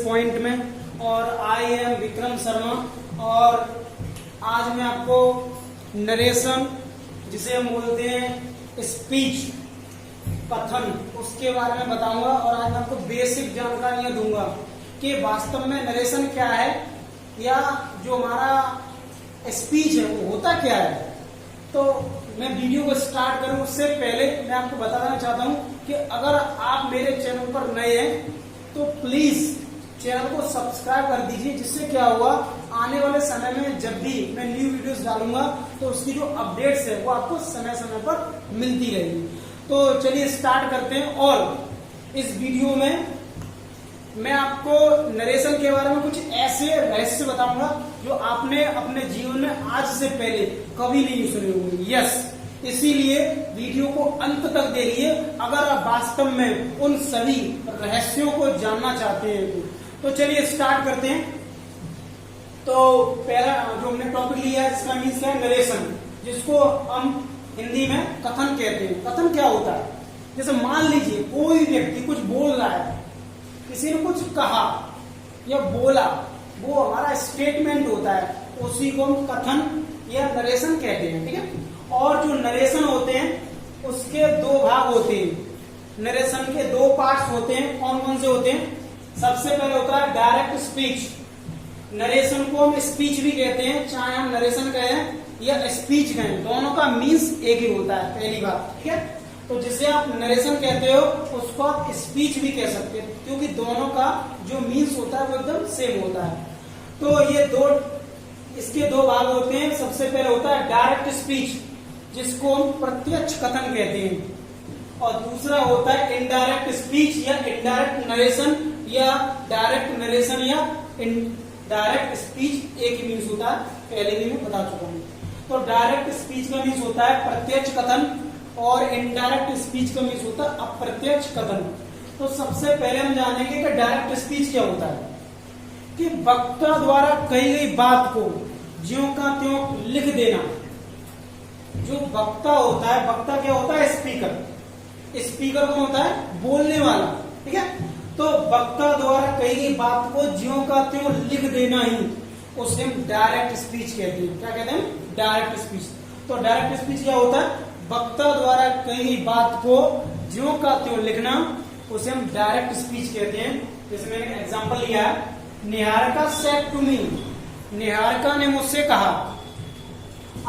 Point में। और I am Vikram Sharma. और आज मैं आपको नरेशन, जिसे हम बोलते हैं स्पीच, कथन, उसके बारे में बताऊंगा। और आज मैं आपको बेसिक जानकारियां दूंगा कि वास्तव में नरेशन क्या है, या जो हमारा स्पीच है वो होता क्या है। तो मैं वीडियो को स्टार्ट करूं उससे पहले मैं आपको बताना चाहता हूं कि अगर आप मेरे चैनल पर नए हैं तो प्लीज चैनल को सब्सक्राइब कर दीजिए, जिससे क्या होगा, आने वाले समय में जब भी मैं न्यू वीडियोस डालूंगा तो उसकी जो अपडेट्स है वो आपको समय समय पर मिलती रहेगी। तो चलिए स्टार्ट करते हैं। और इस वीडियो में मैं आपको नरेशन के बारे में कुछ ऐसे रहस्य बताऊंगा जो आपने अपने जीवन में आज से पहले कभी नहीं सुने होंगे। यस, इसीलिए वीडियो को अंत तक देखिए अगर आप वास्तव में उन सभी रहस्यों को जानना चाहते हैं। तो चलिए स्टार्ट करते हैं। तो पहला जो हमने टॉपिक लिया है जिसका मीन्स है नरेशन, जिसको हम हिंदी में कथन कहते हैं। कथन क्या होता है? जैसे मान लीजिए कोई व्यक्ति कुछ बोल रहा है, किसी ने कुछ कहा या बोला, वो हमारा स्टेटमेंट होता है, उसी को हम कथन या नरेशन कहते हैं। ठीक है। और जो नरेशन होते हैं उसके दो भाग होते हैं। नरेशन के दो पार्ट्स होते हैं। कौन कौन से होते हैं? सबसे पहले होता है डायरेक्ट स्पीच। नरेशन को हम स्पीच भी कहते हैं, चाहे हम नरेशन कहें या स्पीच कहें, दोनों का मीन्स एक ही होता है। पहली बात, ठीक है। तो जिसे आप नरेशन कहते हो उसको आप स्पीच भी कह सकते हो, क्योंकि दोनों का जो मीन्स होता है वो एकदम सेम होता है। तो ये इसके दो भाग होते हैं। सबसे पहले होता है डायरेक्ट स्पीच, जिसको हम प्रत्यक्ष कथन कहते हैं। और दूसरा होता है इनडायरेक्ट स्पीच या इनडायरेक्ट नरेशन, या डायरेक्ट नरेशन या डायरेक्ट स्पीच एक ही मीन्स होता है, पहले भी मैं बता चुका हूं। तो डायरेक्ट स्पीच का मीन्स होता है प्रत्यक्ष कथन, और इनडायरेक्ट स्पीच का मीन्स होता है अप्रत्यक्ष कथन। तो सबसे पहले हम जानेंगे कि डायरेक्ट स्पीच क्या होता है। कि वक्ता द्वारा कही गई बात को ज्यों का त्यों लिख देना। जो वक्ता होता है, वक्ता क्या होता है? स्पीकर। स्पीकर कौन होता है? बोलने वाला। ठीक है। तो वक्ता द्वारा कही गई बात को ज्यों का त्यों लिख देना ही उसे हम डायरेक्ट स्पीच कहते हैं। क्या कहते हैं? Direct speech. तो डायरेक्ट स्पीच क्या होता है? वक्ता द्वारा कही गई बात को ज्यों का त्यों लिखना, उसे हम डायरेक्ट स्पीच कहते हैं। जैसे मैंने एग्जांपल लिया है, Niharika said to me, Niharika ने मुझसे कहा,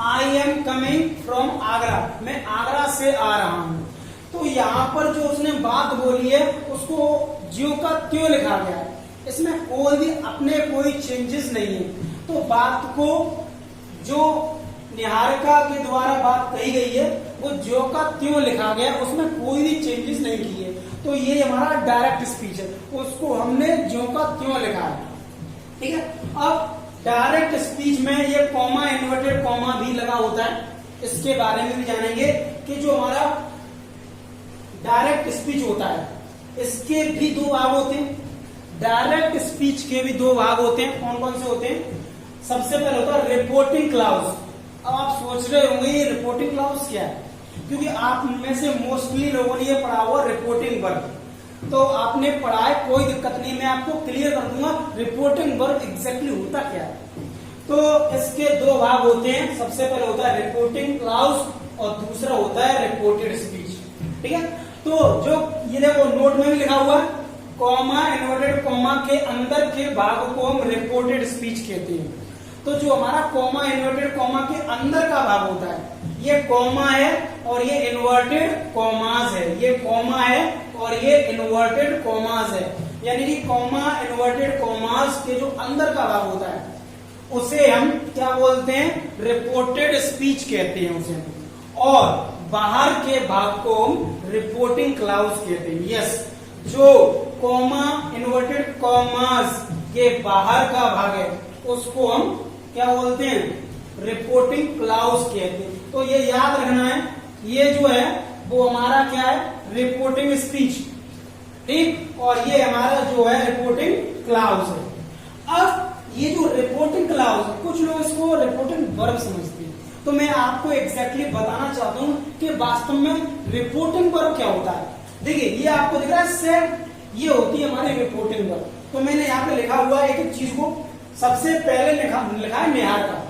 I am coming from Agra, मैं आगरा से आ रहा हूं। तो यहाँ पर जो उसने बात बोली है उसको ज्यों का त्यों लिखा गया है, इसमें कोई भी अपने कोई चेंजेस नहीं है। तो बात को जो निहारिका के द्वारा बात कही गई है वो ज्यों का त्यों लिखा गया, उसमें कोई भी चेंजेस नहीं किए। तो ये हमारा डायरेक्ट स्पीच है, उसको हमने ज्यों का त्यों लिखा है। ठीक है। अब डायरेक्ट स्पीच में ये कॉमा, इन्वर्टेड कॉमा भी लगा होता है, इसके बारे में भी जानेंगे कि जो हमारा डायरेक्ट स्पीच होता है इसके भी दो भाग होते हैं। डायरेक्ट स्पीच के भी दो भाग होते हैं। कौन कौन से होते हैं? सबसे पहले होता है रिपोर्टिंग क्लाउज। अब आप सोच रहे होंगे ये रिपोर्टिंग क्लाउज क्या है, क्योंकि आप में से मोस्टली लोगों ने ये पढ़ा हुआ रिपोर्टिंग वर्ब। तो आपने पढ़ा है, कोई दिक्कत नहीं, मैं आपको क्लियर कर दूंगा रिपोर्टिंग वर्ब एग्जैक्टली होता क्या है। तो इसके दो भाग होते हैं। सबसे पहले होता है रिपोर्टिंग क्लाउज और दूसरा होता है रिपोर्टेड स्पीच। ठीक है। तो जो ये देखो नोट में भी लिखा हुआ है, कॉमा, इन्वर्टेड कॉमा के अंदर के भाग को हम रिपोर्टेड स्पीच कहते हैं। तो जो हमारा कॉमा, इन्वर्टेड कॉमा के अंदर का भाग होता है, ये कॉमा है और ये इन्वर्टेड कॉमास है। ये कॉमा है और ये इन्वर्टेड कॉमास है, यानी कि कॉमा, इन्वर्टेड कॉमास के जो अंदर का भाग होता है उसे हम क्या बोलते हैं? रिपोर्टेड स्पीच कहते हैं उसे। और बाहर के भाग को हम रिपोर्टिंग क्लाउज कहते हैं। यस, जो कॉमा, इन्वर्टेड कॉमास के बाहर का भाग है उसको हम क्या बोलते हैं? रिपोर्टिंग क्लाउज कहते हैं। तो ये याद रखना है, ये जो है वो हमारा क्या है? Reporting speech. ठीक। और ये हमारा जो है रिपोर्टिंग क्लाउज है। अब ये जो रिपोर्टिंग क्लाउज है, कुछ लोग इसको रिपोर्टिंग वर्ब समझते हैं। तो मैं आपको एग्जैक्टली बताना चाहता हूं कि वास्तव में रिपोर्टिंग वर्ब क्या होता है। देखिए ये आपको दिख रहा है सेड, ये होती है हमारी रिपोर्टिंग वर्ब। तो मैंने यहाँ पे लिखा हुआ है एक चीज को, सबसे पहले लिखा है निहार का।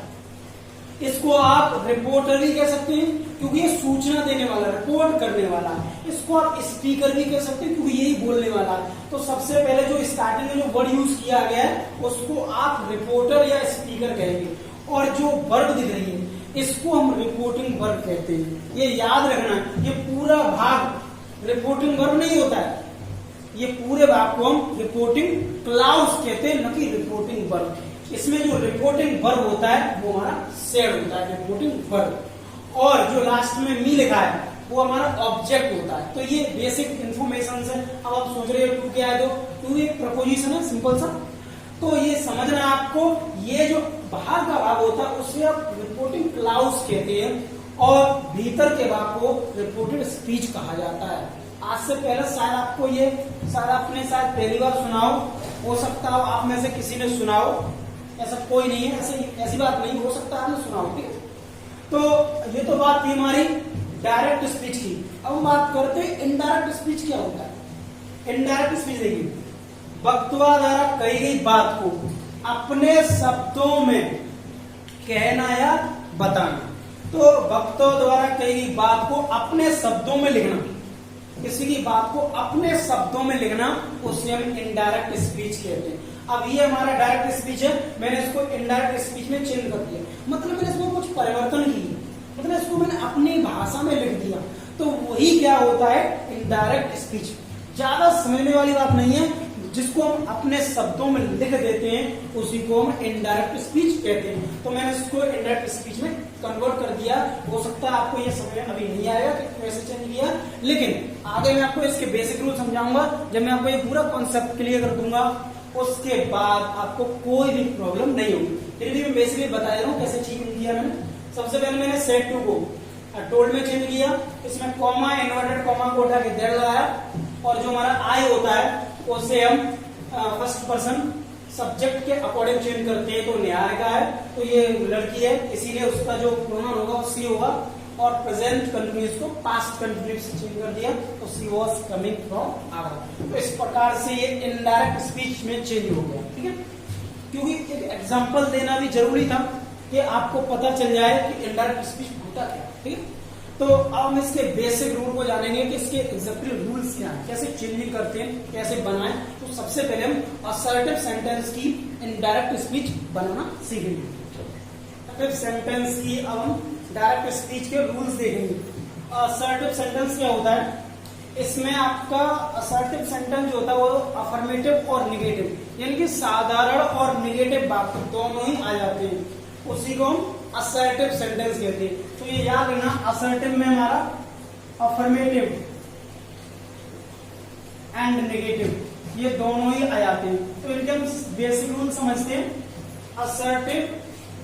इसको आप रिपोर्टर भी कह सकते हैं क्योंकि ये सूचना देने वाला, रिपोर्ट करने वाला। इसको आप स्पीकर भी कह सकते हैं क्योंकि यही बोलने वाला है। तो सबसे पहले जो स्टार्टिंग में जो वर्ड यूज किया गया है उसको आप रिपोर्टर या स्पीकर कहेंगे। और जो वर्ब दिख रही है इसको हम रिपोर्टिंग वर्ब कहते हैं। ये याद रखना, ये पूरा भाग रिपोर्टिंग वर्ब नहीं होता है, ये पूरे भाग को हम रिपोर्टिंग क्लाउज कहते हैं, न कि रिपोर्टिंग वर्ब। इसमें जो रिपोर्टिंग वर्ब होता है वो हमारा सेड होता है, रिपोर्टिंग वर्ब। और जो लास्ट में मी लिखा है वो हमारा ऑब्जेक्ट होता है। तो ये बेसिक इंफॉर्मेशन है। अब आप सोच रहे हो टू क्या है, टू एक प्रपोजिशन है सिंपल सा, तो ये समझना है आपको। ये जो बाहर का भाग होता है उसे आप रिपोर्टिंग क्लाउज कहते हैं, और भीतर के भाग को रिपोर्टेड स्पीच कहा जाता है। आज से पहले शायद आपको ये आपने शायद पहली बार सुनाओ, हो सकता हो आप में से किसी ने सुनाओ, ऐसा कोई नहीं है, ऐसी बात नहीं, हो सकता है आपने सुनाओ। ठीक है, तो ये तो बात थी हमारी डायरेक्ट स्पीच की। अब हम बात करते हैं इनडायरेक्ट स्पीच क्या होता है। इनडायरेक्ट स्पीच देखिए, वक्ता द्वारा कही गई बात को अपने शब्दों में कहना या बताना। तो वक्ता द्वारा कही गई बात को अपने शब्दों में लिखना, किसी की बात को अपने शब्दों में लिखना, उसे हम इनडायरेक्ट स्पीच कहते हैं। अब ये हमारा डायरेक्ट स्पीच है, मैंने इसको इनडायरेक्ट स्पीच में चेंज कर दिया, मतलब मैंने इसमें कुछ परिवर्तन किए, मतलब इसको मैंने अपनी भाषा में लिख दिया। तो वही क्या होता है इनडायरेक्ट स्पीच। ज्यादा समझने वाली बात नहीं है, जिसको हम अपने शब्दों में लिख देते हैं उसी को हम इनडायरेक्ट स्पीच कहते हैं। तो मैंने इसको इनडायरेक्ट स्पीच में कन्वर्ट कर दिया। हो सकता है आपको ये समझ अभी नहीं आएगा कि कैसे चेंज किया, लेकिन आगे मैं आपको इसके बेसिक रूल समझाऊंगा। जब मैं आपको ये पूरा कॉन्सेप्ट क्लियर कर दूंगा उसके बाद आपको कोई भी प्रॉब्लम नहीं होगी। फिर भी मैं बेसिकली बता रहा हूँ कैसे चेंज किया मैंने। सबसे पहले मैंने सेट टू को टोल्ड में चेंज किया, इसमें कॉमा इन्वर्टेड कॉमा को उठा के देर लगाया, और जो हमारा आई होता है उसे हम फर्स्ट पर्सन सब्जेक्ट के अकॉर्डिंग चेंज करते हैं। तो निहार का है तो ये लड़की है, इसीलिए उसका जो प्रोनाउन होगा वो सी होगा, और प्रेजेंट कंटिन्यूअस को पास्ट कंटिन्यूअस से चेंज कर दिया तो she was coming from our. तो इस प्रकार से ये इनडायरेक्ट स्पीच में चेंज हो गया। ठीक है, क्योंकि एक एग्जांपल देना भी जरूरी था कि आपको पता चल जाए कि इनडायरेक्ट स्पीच होता क्या। ठीक है, तो अब हम इसके बेसिक रूल को जानेंगे कि इसके एग्जेक्टिव रूल्स क्या हैं, कैसे चेंजिंग करते हैं, कैसे बनाएं। तो सबसे पहले हम असर्टिव सेंटेंस की इनडायरेक्ट स्पीच बनाना सीखेंगे। असर्टिव सेंटेंस की अब हम डायरेक्ट स्पीच के रूल्स देखेंगे। असर्टिव सेंटेंस क्या होता है, इसमें आपका असर्टिव सेंटेंस जो होता है वो अफर्मेटिव और निगेटिव, यानी कि साधारण और निगेटिव वाक्य दोनों ही आ जाते हैं, उसी को हम असर्टिव सेंटेंस कहते हैं। तो ये याद रखना, असर्टिव में हमारा अफर्मेटिव एंड नेगेटिव ये दोनों ही आ जाते हैं। तो इनके हम बेसिक रूल समझते हैं। असर्टिव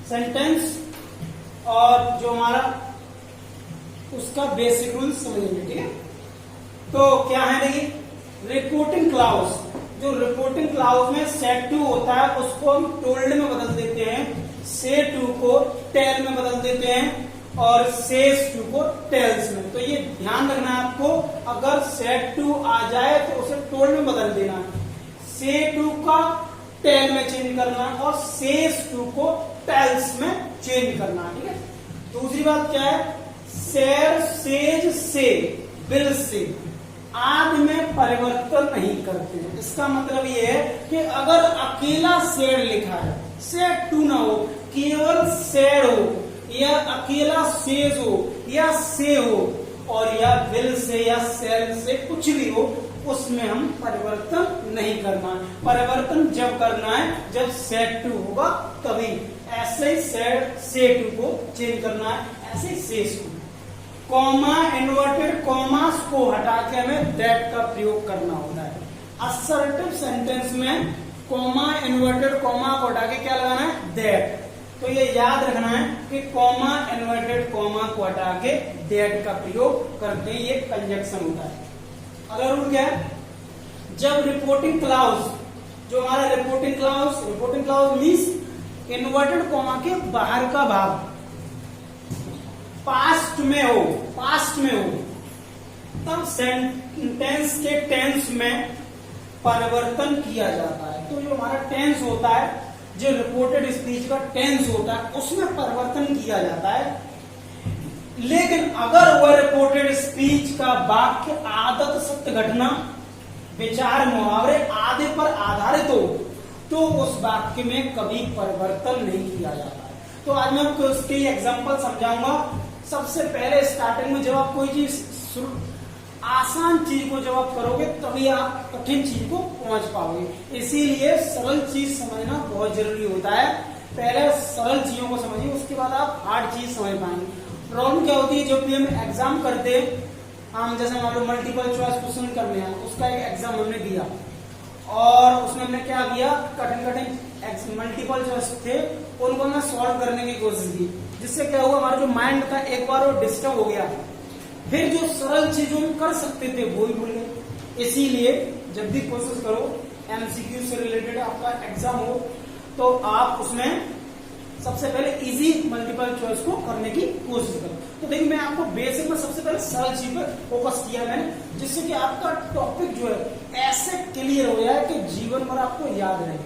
सेंटेंस और जो हमारा उसका बेसिक रूल समझेंगे। ठीक है, तो क्या है देखिए, रिपोर्टिंग क्लाउज, जो रिपोर्टिंग क्लाउज में सेट टू होता है उसको हम टोल्ड में बदल देते हैं, से टू को टेल में बदल देते हैं, और सेज टू को टेल्स में। तो ये ध्यान रखना है आपको, अगर सेट टू आ जाए तो उसे टोल्ड में बदल देना है, से टू का टेल में चेंज करना और सेज टू को टेल्स में चेंज करना। ठीक है, दूसरी बात क्या है, शेर सेज से बिल से आदि में परिवर्तन नहीं करते हैं। इसका मतलब ये है कि अगर अकेला शेर लिखा है, सेट टू ना हो, केवल शेर हो, या अकेला सेज हो, या से हो, और या बिल से या शेर से कुछ भी हो, उसमें हम परिवर्तन नहीं करना है। परिवर्तन जब करना है जब सेट टू होगा तभी। ऐसे ही से टू को चेंज करना है, ऐसे ही says to. Comma inverted commas को हटा के हमें दैट का प्रयोग करना होता है। असर्टिव सेंटेंस में कॉमा इन्वर्टेड कॉमा को हटा के क्या लगाना है, दैट। तो ये याद रखना है कि कॉमा इन्वर्टेड कॉमा को हटा के दैट का प्रयोग करते हैं, ये कंजक्शन होता है। अगर रूल क्या है, जब रिपोर्टिंग क्लाउज, जो हमारा reporting clause means inverted comma के बाहर का भाग पास्ट में हो, तब सेंटेंस के टेंस में परिवर्तन किया जाता है। तो जो हमारा टेंस होता है, जो रिपोर्टेड स्पीच का टेंस होता है, उसमें परिवर्तन किया जाता है। लेकिन अगर वह रिपोर्टेड स्पीच का वाक्य आदत, सत्य घटना, विचार, मुहावरे आदि पर आधारित हो तो उस वाक्य में कभी परिवर्तन नहीं किया जाता है। तो आज मैं आपको उसके एग्जांपल समझाऊंगा। सबसे पहले स्टार्टिंग में जब आप कोई चीज आसान चीज को जब आप करोगे तभी आप कठिन चीज को पहुंच पाओगे। इसीलिए सरल चीज समझना बहुत जरूरी होता है। पहले सरल चीजों को समझिए, उसके बाद आप हार्ड चीज समझ पाएंगे। प्रॉब्लम क्या होती है, जब भी हम एग्जाम करते हैं, हम जैसे मान लो मल्टीपल चॉइस क्वेश्चन करने हैं, उसका एक एग्जाम हमने दिया और उसमें हमने क्या किया, कठिन कठिन मल्टीपल चॉइस थे उनको हमने सॉल्व करने की कोशिश की, जिससे क्या हुआ, हमारा जो माइंड था एक बार वो डिस्टर्ब हो गया। फिर जो सरल चीजों हम कर सकते थे वो ही भूल गए। इसीलिए जब भी कोशिश करो एमसीक्यू से रिलेटेड आपका एग्जाम हो तो आप उसमें सबसे पहले इजी मल्टीपल चॉइस को करने की कोशिश करो। तो देखिए मैं आपको बेसिक में सबसे पहले सरल चीज पर फोकस किया मैंने, जिससे कि आपका टॉपिक जो है ऐसे क्लियर हो जाए कि जीवन भर आपको याद रहे।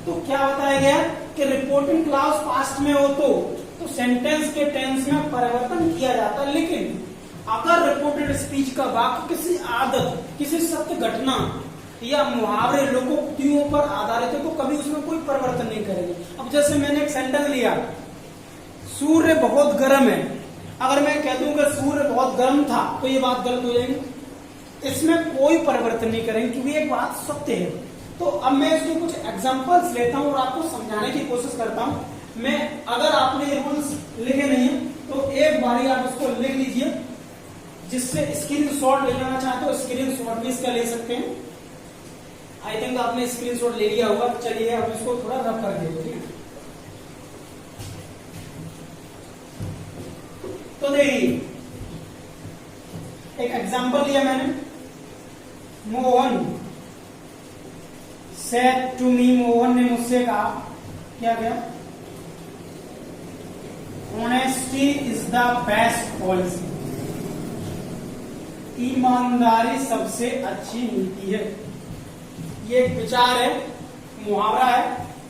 तो क्या बताया गया कि रिपोर्टिंग क्लास पास्ट में हो तो सेंटेंस के टेंस में परिवर्तन किया जाता है। लेकिन अगर रिपोर्टेड स्पीच का वाक्य किसी आदत, किसी सत्य घटना या मुहावरे, लोकोक्तियों पर आधारित है तो कभी उसमें कोई परिवर्तन नहीं करेंगे। अब जैसे मैंने एक सेंटेंस लिया, सूर्य बहुत गर्म है। अगर मैं कह दूं कि सूर्य बहुत गर्म था तो ये बात गलत हो जाएगी। इसमें कोई परिवर्तन नहीं करेंगे क्योंकि एक बात सत्य है। तो अब मैं इसके कुछ एग्जांपल्स लेता हूं और आपको समझाने की कोशिश करता हूं। मैं अगर आपने ये रूल्स लिखे नहीं है तो एक बारी आप इसको लिख लीजिए, जिससे स्क्रीनशॉट ले लेना चाहते हो स्क्रीनशॉट भी इसका ले सकते हैं। आई थिंक आपने स्क्रीनशॉट ले लिया होगा। चलिए अब इसको थोड़ा रब कर दीजिए, ठीक है। तो देखिए एक एग्जांपल लिया मैंने, Mohan said to me, Mohan ने मुझसे कहा, क्या क्या, honesty is the best policy, ईमानदारी सबसे अच्छी नीति है। ये एक विचार है, मुहावरा है,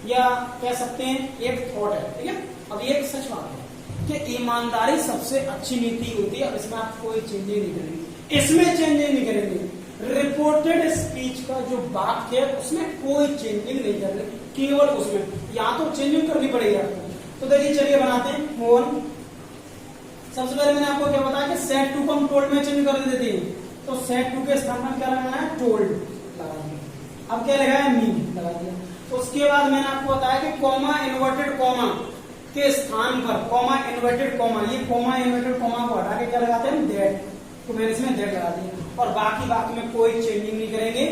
या कह सकते हैं एक थॉट है, ठीक है। अब ये एक सच बात है कि ईमानदारी सबसे अच्छी नीति होती है। अब इसमें आप कोई चेंज नहीं करेंगे, इसमें चेंज नहीं करेंगे। रिपोर्टेड स्पीच का जो वाक्य है उसमें कोई चेंजिंग नहीं कर रहे, केवल उसमें यहाँ तो चेंजिंग करनी पड़ेगी आपको। तो देखिए चलिए बनाते हैं। मोहन, सबसे पहले मैंने आपको क्या बताया कि सेड टू को हम टोल्ड में चेंज कर देते हैं, तो सेड टू के स्थान पर क्या लगाना है, टोल्ड लगा दिया। अब क्या लगाया, मी लगा दिया। तो उसके बाद मैंने आपको बताया कि कॉमा, इन्वर्टेड कॉमा के स्थान पर, कॉमा इन्वर्टेड कॉमा, ये कॉमा इन्वर्टेड कॉमा को हटा के क्या लगाते हैं, दैट। तो मैंने इसमें दैट लगा दिया और बाकी वाक्य में कोई चेंजिंग नहीं करेंगे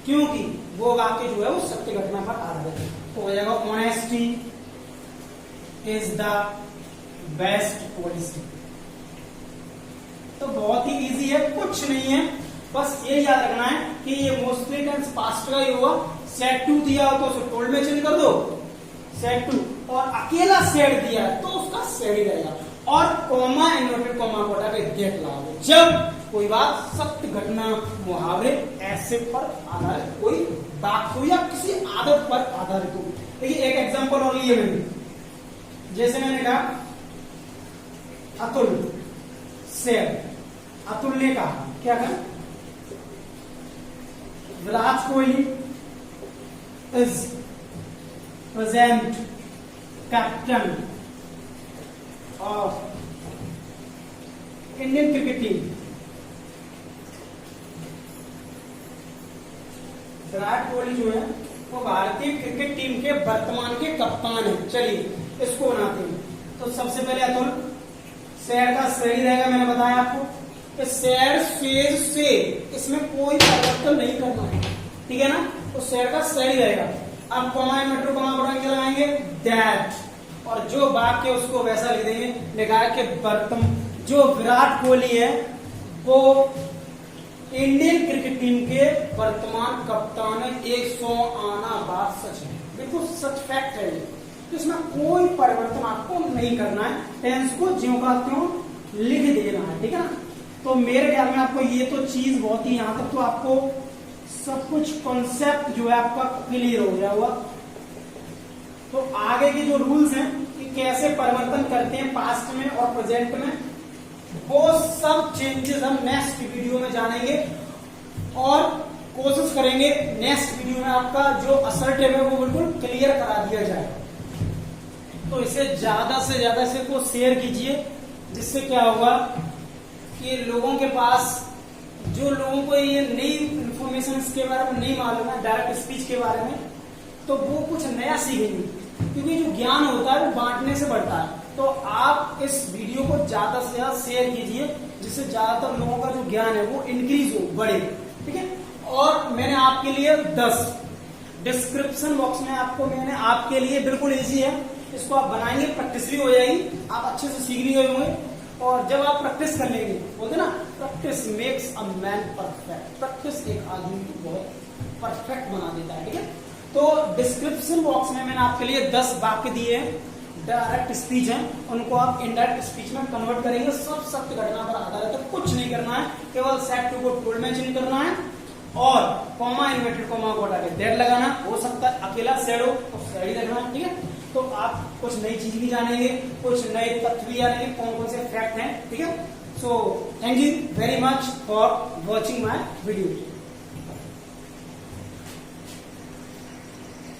क्योंकि वो वाक्य जो है वो सत्य घटना पर आधारित है। तो हो जाएगा honesty is the best policy. तो बहुत ही इजी है, कुछ नहीं है, बस ये याद रखना है कि ये मोस्टली टेंस पास्ट का ही हुआ। सेड टू दिया हो तो उसे टोल्ड में चेंज कर दो, सेड टू, और अकेला सेड दिया है तो उसका सेड ही रहेगा, और कॉमा इन्वर्टेड कॉमा को हटा के दैट लगा दो जब कोई बात सत्य घटना, मुहावरे ऐसे पर आधारित कोई बात हो या किसी आदत पर आधारित हो। देखिए एक एग्जांपल और लिए मैंने, जैसे मैंने कहा अतुल सेड, अतुल ने कहा, क्या कहा, Virat Kohli is present captain of Indian cricket team. Virat Kohli जो है वो भारतीय क्रिकेट टीम के वर्तमान के कप्तान है। चलिए इसको बनाते हैं। तो सबसे पहले अतुल, शेर का सही रहेगा, मैंने बताया आपको कि शेर फेज से, इसमें कोई परिवर्तन नहीं करना है, ठीक है ना। तो शेर का सही रहेगा। अब कॉमा मेट्रो कॉमा बढ़ा के लगाएंगे दैट, और जो वाक्य उसको वैसा लिख देंगे, लिखा है कि जो विराट कोहली है वो इंडियन क्रिकेट टीम के वर्तमान कप्तान है। 100 आना बात सच है, बिल्कुल सच फैक्ट है ये। तो इसमें कोई परिवर्तन आपको नहीं करना है, टेंस को ज्यों का त्यों लिख देना है, ठीक है ना। तो मेरे ख्याल में आपको ये तो चीज बहुत ही, यहाँ तक तो आपको सब कुछ कॉन्सेप्ट जो है आपका क्लियर हो गया हुआ। तो आगे के जो रूल्स हैं कि कैसे परिवर्तन करते हैं पास्ट में और प्रेजेंट में, वो सब चेंजेस हम नेक्स्ट वीडियो में जानेंगे और कोशिश करेंगे नेक्स्ट वीडियो में आपका जो असर्टिव है वो बिल्कुल क्लियर करा दिया जाए। तो इसे ज्यादा से ज्यादा इसे को शेयर कीजिए, जिससे क्या होगा कि लोगों के पास, जो लोगों को ये नई इंफॉर्मेशन इसके बारे में नहीं मालूम है डायरेक्ट स्पीच के बारे में, तो वो कुछ नया सीखेंगे, क्योंकि जो ज्ञान होता है वो बांटने से बढ़ता है। तो आप इस वीडियो को ज्यादा से ज्यादा शेयर कीजिए, जिससे ज्यादातर लोगों का जो ज्ञान है वो इंक्रीज हो, बढ़े। ठीक है। और मैंने आपके लिए 10 डिस्क्रिप्शन बॉक्स में मैंने आपके लिए बिल्कुल इजी है, इसको आप बनाएंगे, प्रैक्टिस भी हो जाएगी, आप अच्छे से सीख भी गए होंगे। और जब आप प्रैक्टिस कर लेंगे, बोलते ना practice makes a man perfect, practice एक आदमी को बहुत परफेक्ट बना देता है। ठीक है। तो डिस्क्रिप्शन बॉक्स में मैंने आपके लिए 10 वाक्य दिए हैं, डायरेक्ट स्पीच है, उनको आप इनडायरेक्ट स्पीच में कन्वर्ट करेंगे। सब सत्य घटना पर आधारित है, कुछ नहीं करना है, केवल सेट टू को टोल्ड मेंशन करना है और कॉमा इन्वर्टेड कॉमा को हटा के दैट लगाना। हो सकता है अकेला शेड हो तो शेड ही लगना है। ठीक है। तो आप कुछ नई चीज भी जानेंगे, कुछ नए तथ्य भी जानेंगे, कौन कौन से फैक्ट हैं। ठीक है। So thank you very much for watching my video.